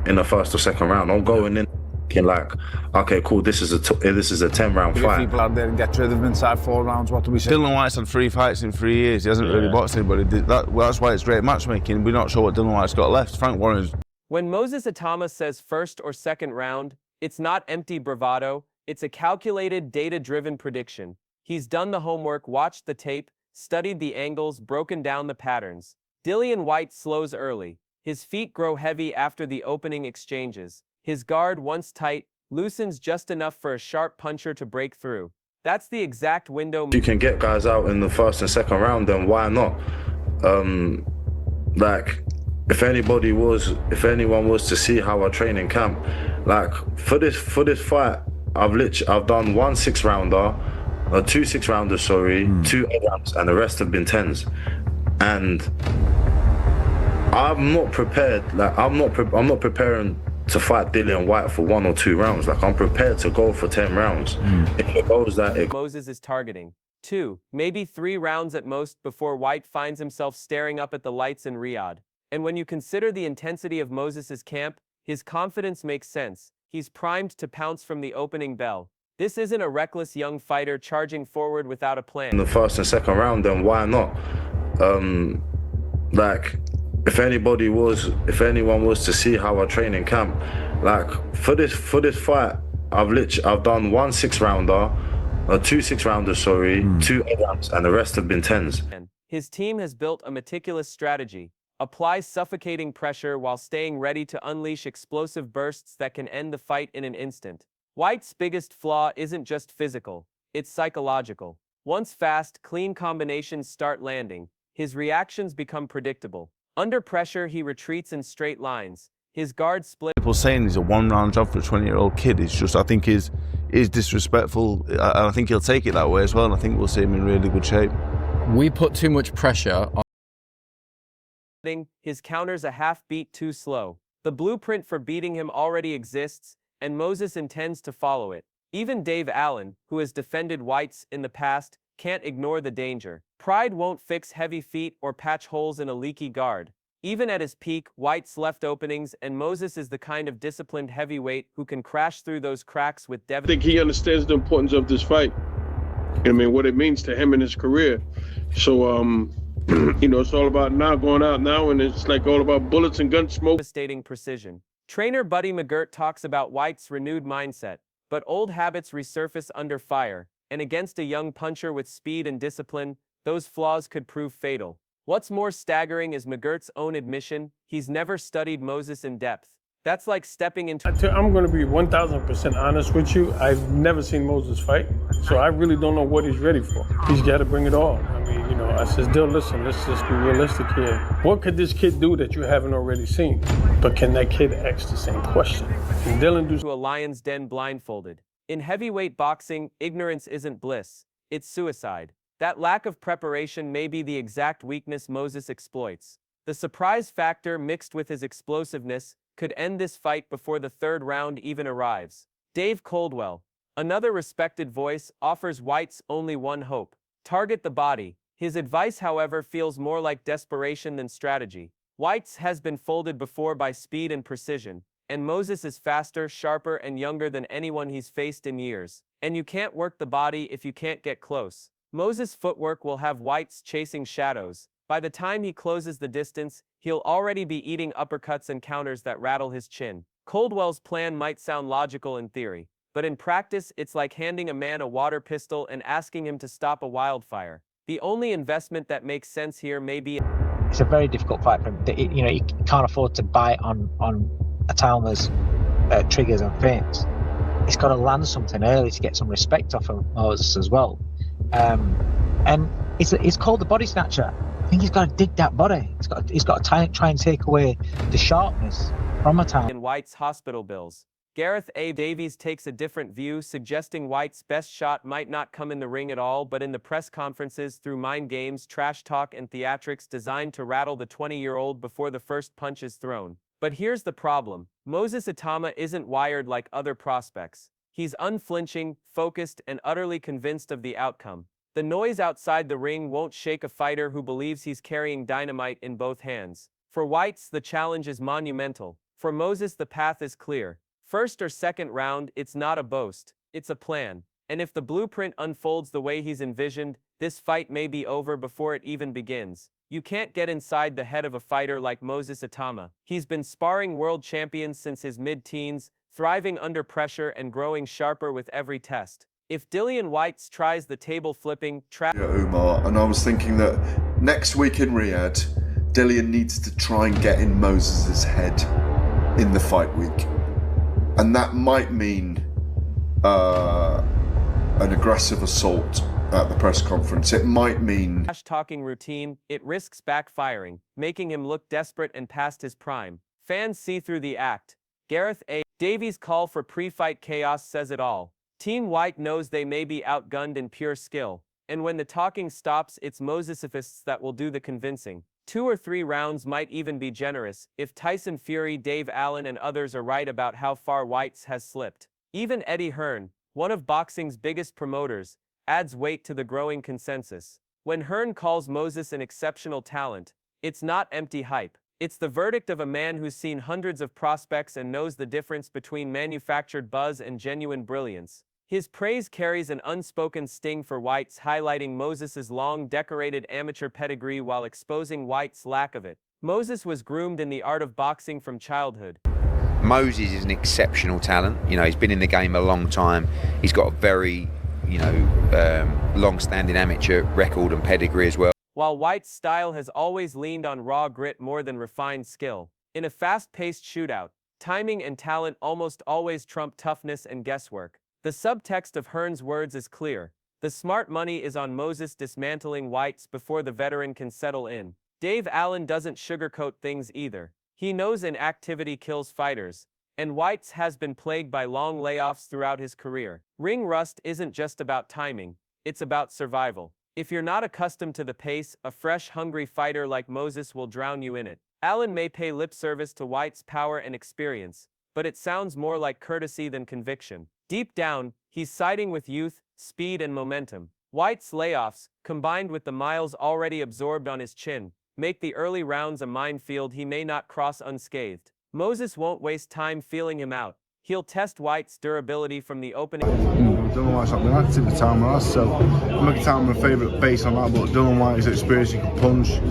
in the first or second round. I'm going in thinking like, okay, cool, this is a 10-round fight. People out there get rid of him inside 4 rounds. What do we say? Dillian Whyte's had 3 fights in 3 years. He hasn't really boxed anybody. That's why it's great matchmaking. We're not sure what Dillian Whyte's got left. Frank Warren's. When Moses Itauma says first or second round, it's not empty bravado. It's a calculated, data-driven prediction. He's done the homework, watched the tape, studied the angles, broken down the patterns. Dillian Whyte slows early. His feet grow heavy after the opening exchanges. His guard, once tight, loosens just enough for a sharp puncher to break through. That's the exact window. You can get guys out in the first and second round, then why not? Like, if anyone was to see how I train in camp, like for this fight, I've done 1 6-rounder, 2 6-rounders, sorry, 2 8-rounds, and the rest have been 10s. And I'm not prepared. Like I'm not preparing to fight Dillian Whyte for 1 or 2 rounds. Like I'm prepared to go for 10 rounds. If it goes that Moses is targeting 2, maybe 3 rounds at most before Whyte finds himself staring up at the lights in Riyadh. And when you consider the intensity of Moses's camp, his confidence makes sense. He's primed to pounce from the opening bell. This isn't a reckless young fighter charging forward without a plan. In the first and second round, then why not? Like, if anyone was to see how I train in camp, like for this fight, I've done 1 6-rounder, 2 6-rounders, sorry, 2 8-rounds, and the rest have been 10s. His team has built a meticulous strategy. Applies suffocating pressure while staying ready to unleash explosive bursts that can end the fight in an instant. Whyte's biggest flaw isn't just physical, it's psychological. Once fast, clean combinations start landing, his reactions become predictable. Under pressure, he retreats in straight lines. His guard split. People saying he's a 1-round job for a 20-year-old kid is just, I think, is disrespectful. And I think he'll take it that way as well. And I think we'll see him in really good shape. We put too much pressure on. His counters a half beat too slow. The blueprint for beating him already exists, and Moses intends to follow it. Even Dave Allen, who has defended Whyte's in the past, can't ignore the danger. Pride won't fix heavy feet or patch holes in a leaky guard. Even at his peak, Whyte's left openings, and Moses is the kind of disciplined heavyweight who can crash through those cracks with I think he understands the importance of this fight. I mean, what it means to him in his career. So, you know, it's all about now going out now, and it's like all about bullets and gun smoke. Devastating precision. Trainer Buddy McGirt talks about Whyte's renewed mindset, but old habits resurface under fire, and against a young puncher with speed and discipline, those flaws could prove fatal. What's more staggering is McGirt's own admission: he's never studied Moses in depth. That's like stepping into... I'm going to be 1,000% honest with you. I've never seen Moses fight, so I really don't know what he's ready for. He's got to bring it all. I mean, you know, I says, Dill, listen, let's just be realistic here. What could this kid do that you haven't already seen? But can that kid ask the same question? Can Dylan do... To a lion's den blindfolded. In heavyweight boxing, ignorance isn't bliss. It's suicide. That lack of preparation may be the exact weakness Moses exploits. The surprise factor mixed with his explosiveness could end this fight before the 3rd round even arrives. Dave Coldwell, another respected voice, offers Whyte's only one hope: target the body. His advice, however, feels more like desperation than strategy. Whyte's has been folded before by speed and precision, and Moses is faster, sharper, and younger than anyone he's faced in years. And you can't work the body if you can't get close. Moses' footwork will have Whyte's chasing shadows. By the time he closes the distance, he'll already be eating uppercuts and counters that rattle his chin. Coldwell's plan might sound logical in theory, but in practice, it's like handing a man a water pistol and asking him to stop a wildfire. The only investment that makes sense here may be... It's a very difficult fight for him. You know, he can't afford to bite on Itauma's triggers and feints. He's got to land something early to get some respect off of Moses as well. And it's called the body snatcher. I think he's got to dig that body. He's got to try and take away the sharpness from Itauma. In Whyte's hospital bills. Gareth A. Davies takes a different view, suggesting Whyte's best shot might not come in the ring at all, but in the press conferences through mind games, trash talk, and theatrics designed to rattle the 20-year-old before the first punch is thrown. But here's the problem. Moses Itauma isn't wired like other prospects. He's unflinching, focused, and utterly convinced of the outcome. The noise outside the ring won't shake a fighter who believes he's carrying dynamite in both hands. For Whyte's, the challenge is monumental. For Moses, the path is clear. First or second round, it's not a boast, it's a plan. And if the blueprint unfolds the way he's envisioned, this fight may be over before it even begins. You can't get inside the head of a fighter like Moses Itauma. He's been sparring world champions since his mid-teens, thriving under pressure and growing sharper with every test. If Dillian Whyte tries the table-flipping trap... Yeah, Umar, and I was thinking that next week in Riyadh, Dillian needs to try and get in Moses' head in the fight week. And that might mean an aggressive assault at the press conference. It might mean talking routine. It risks backfiring, making him look desperate and past his prime. Fans see through the act. Gareth A. Davies' call for pre-fight chaos says it all. Team Whyte knows they may be outgunned in pure skill, and when the talking stops, it's Mosesifists that will do the convincing. 2 or 3 rounds might even be generous, if Tyson Fury, Dave Allen, and others are right about how far Whyte has slipped. Even Eddie Hearn, one of boxing's biggest promoters, adds weight to the growing consensus. When Hearn calls Moses an exceptional talent, it's not empty hype. It's the verdict of a man who's seen hundreds of prospects and knows the difference between manufactured buzz and genuine brilliance. His praise carries an unspoken sting for Whyte's, highlighting Moses's long, decorated amateur pedigree while exposing Whyte's lack of it. Moses was groomed in the art of boxing from childhood. Moses is an exceptional talent. You know, he's been in the game a long time. He's got a very, long-standing amateur record and pedigree as well. While Whyte's style has always leaned on raw grit more than refined skill, in a fast-paced shootout, timing and talent almost always trump toughness and guesswork. The subtext of Hearn's words is clear. The smart money is on Moses dismantling Whyte before the veteran can settle in. Dave Allen doesn't sugarcoat things either. He knows inactivity kills fighters, and Whyte has been plagued by long layoffs throughout his career. Ring rust isn't just about timing, it's about survival. If you're not accustomed to the pace, a fresh, hungry fighter like Moses will drown you in it. Allen may pay lip service to Whyte's power and experience, but it sounds more like courtesy than conviction. Deep down, he's siding with youth, speed, and momentum. Whyte's layoffs, combined with the miles already absorbed on his chin, make the early rounds a minefield he may not cross unscathed. Moses won't waste time feeling him out. He'll test Whyte's durability from the opening. Dillian Whyte's not been active the time last, so I'm making time my favourite based on that, but Dillian Whyte's experience, he can punch.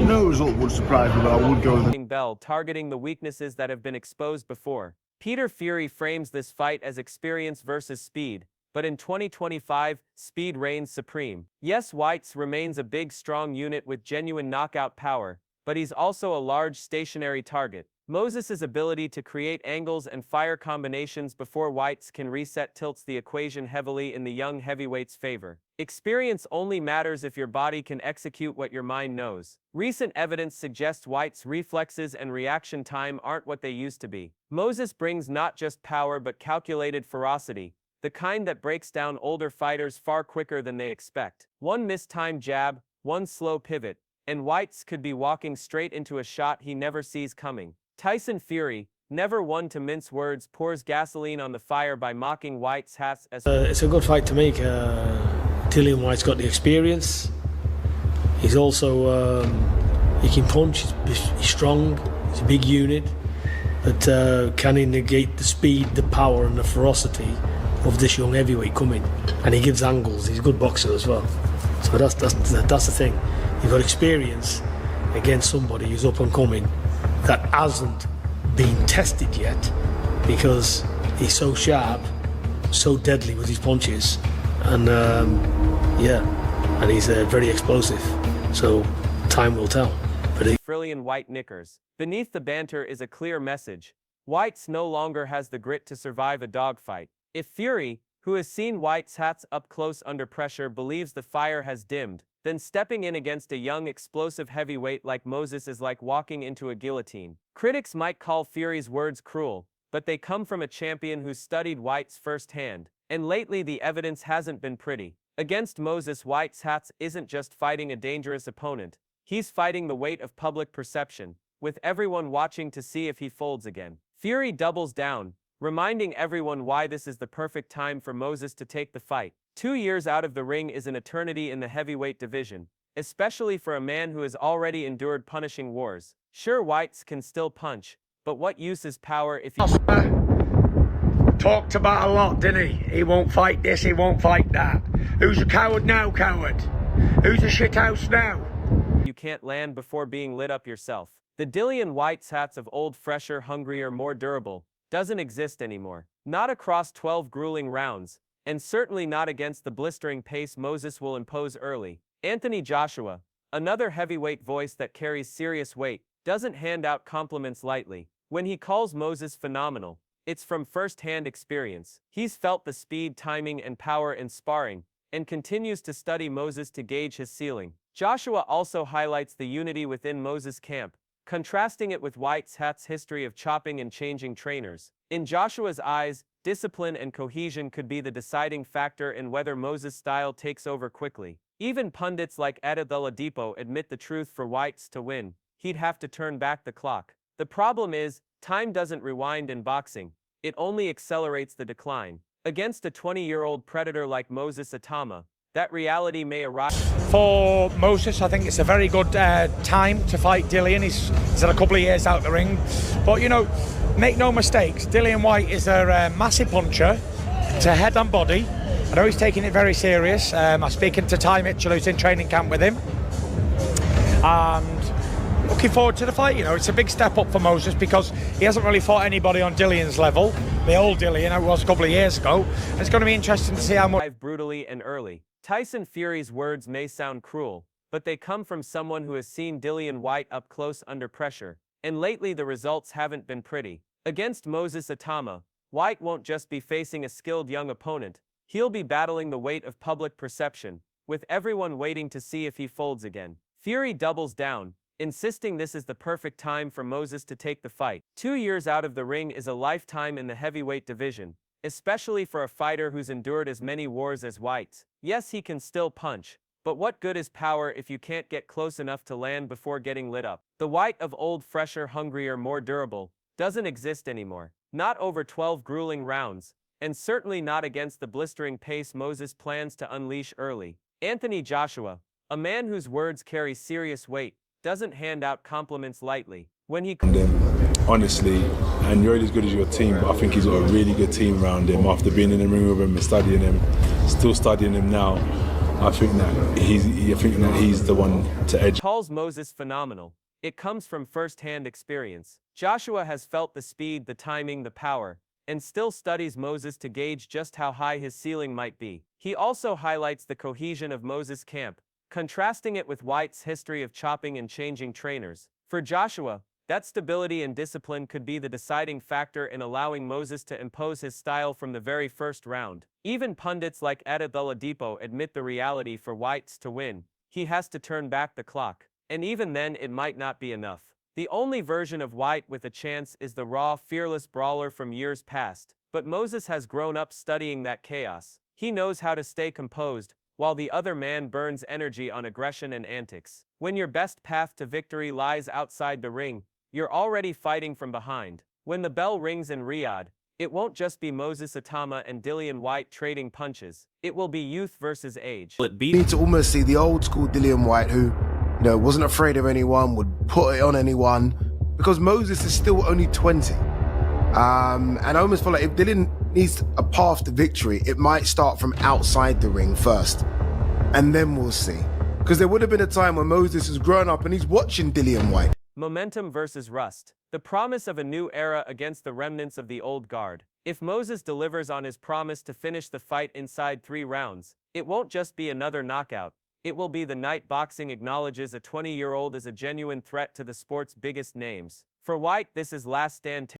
No result would surprise me, but I would go with the bell, targeting the weaknesses that have been exposed before. Peter Fury frames this fight as experience versus speed, but in 2025, speed reigns supreme. Yes, Whyte remains a big, strong unit with genuine knockout power, but he's also a large, stationary target. Moses's ability to create angles and fire combinations before Whyte can reset tilts the equation heavily in the young heavyweight's favor. Experience only matters if your body can execute what your mind knows. Recent evidence suggests Whyte's reflexes and reaction time aren't what they used to be. Moses brings not just power but calculated ferocity, the kind that breaks down older fighters far quicker than they expect. One mistimed jab, one slow pivot, and Whyte could be walking straight into a shot he never sees coming. Tyson Fury, never one to mince words, pours gasoline on the fire by mocking Whyte's hats as... It's a good fight to make. Dillian Whyte's got the experience. He's also, he can punch, he's strong, he's a big unit. But can he negate the speed, the power and the ferocity of this young heavyweight coming? And he gives angles, he's a good boxer as well. So that's the thing. You've got experience against somebody who's up and coming that hasn't been tested yet because he's so sharp, so deadly with his punches, and and he's very explosive. So time will tell. But Dillian Whyte knickers. Beneath the banter is a clear message. Whyte no longer has the grit to survive a dogfight. If Fury, who has seen Whyte's hats up close under pressure, believes the fire has dimmed, then stepping in against a young, explosive heavyweight like Moses is like walking into a guillotine. Critics might call Fury's words cruel, but they come from a champion who's studied Whyte's firsthand, and lately the evidence hasn't been pretty. Against Moses, Whyte's hats isn't just fighting a dangerous opponent, he's fighting the weight of public perception, with everyone watching to see if he folds again. Fury doubles down, reminding everyone why this is the perfect time for Moses to take the fight. 2 years out of the ring is an eternity in the heavyweight division, especially for a man who has already endured punishing wars. Sure, Whyte can still punch, but what use is power if you... Talked about a lot, didn't he? He won't fight this, he won't fight that. Who's a coward now, coward? Who's a shithouse now? You can't land before being lit up yourself. The Dillian Whyte hats of old, fresher, hungrier, more durable doesn't exist anymore. Not across 12 grueling rounds, and certainly not against the blistering pace Moses will impose early. Anthony Joshua, another heavyweight voice that carries serious weight, doesn't hand out compliments lightly. When he calls Moses phenomenal, it's from first-hand experience. He's felt the speed, timing, and power in sparring, and continues to study Moses to gauge his ceiling. Joshua also highlights the unity within Moses' camp, contrasting it with Whyte's history of chopping and changing trainers. In Joshua's eyes, discipline and cohesion could be the deciding factor in whether Moses' style takes over quickly. Even pundits like Itauma admit the truth: for Whyte's to win, he'd have to turn back the clock. The problem is, time doesn't rewind in boxing, it only accelerates the decline. Against a 20-year-old predator like Moses Itauma, that reality may arrive. For Moses, I think it's a very good time to fight Dillian. He's had a couple of years out the ring. But, you know, make no mistakes, Dillian Whyte is a massive puncher to head and body. I know he's taking it very serious. I'm speaking to Ty Mitchell, who's in training camp with him. And looking forward to the fight. You know, it's a big step up for Moses because he hasn't really fought anybody on Dillian's level. The old Dillian, it was a couple of years ago. It's going to be interesting to see how much... Brutally and early. Tyson Fury's words may sound cruel, but they come from someone who has seen Dillian Whyte up close under pressure, and lately the results haven't been pretty. Against Moses Itauma, Whyte won't just be facing a skilled young opponent, he'll be battling the weight of public perception, with everyone waiting to see if he folds again. Fury doubles down, insisting this is the perfect time for Moses to take the fight. 2 years out of the ring is a lifetime in the heavyweight division, especially for a fighter who's endured as many wars as Whyte. Yes, he can still punch, but what good is power if you can't get close enough to land before getting lit up? The Whyte of old, fresher, hungrier, more durable doesn't exist anymore. Not over 12 grueling rounds, and certainly not against the blistering pace Moses plans to unleash early. Anthony Joshua, a man whose words carry serious weight, doesn't hand out compliments lightly. When he... Honestly, and you're as good as your team, but I think he's got a really good team around him. After being in the ring with him and studying him, still studying him now, I think that he's the one to edge. Calls Moses phenomenal. It comes from first-hand experience. Joshua has felt the speed, the timing, the power, and still studies Moses to gauge just how high his ceiling might be. He also highlights the cohesion of Moses' camp, contrasting it with Whyte's history of chopping and changing trainers. For Joshua, that stability and discipline could be the deciding factor in allowing Moses to impose his style from the very first round. Even pundits like Itauma admit the reality: for Whyte's to win, he has to turn back the clock. And even then, it might not be enough. The only version of Whyte with a chance is the raw, fearless brawler from years past, but Moses has grown up studying that chaos. He knows how to stay composed, while the other man burns energy on aggression and antics. When your best path to victory lies outside the ring, you're already fighting from behind. When the bell rings in Riyadh, it won't just be Moses Itauma and Dillian Whyte trading punches. It will be youth versus age. You need to almost see the old school Dillian Whyte who, you know, wasn't afraid of anyone, would put it on anyone, because Moses is still only 20. And I almost feel like if Dillian needs a path to victory, it might start from outside the ring first, and then we'll see. Because there would have been a time when Moses is growing up and he's watching Dillian Whyte. Momentum versus rust. The promise of a new era against the remnants of the old guard. If Moses delivers on his promise to finish the fight inside 3 rounds, it won't just be another knockout. It will be the night boxing acknowledges a 20-year-old as a genuine threat to the sport's biggest names. For Whyte, this is last stand.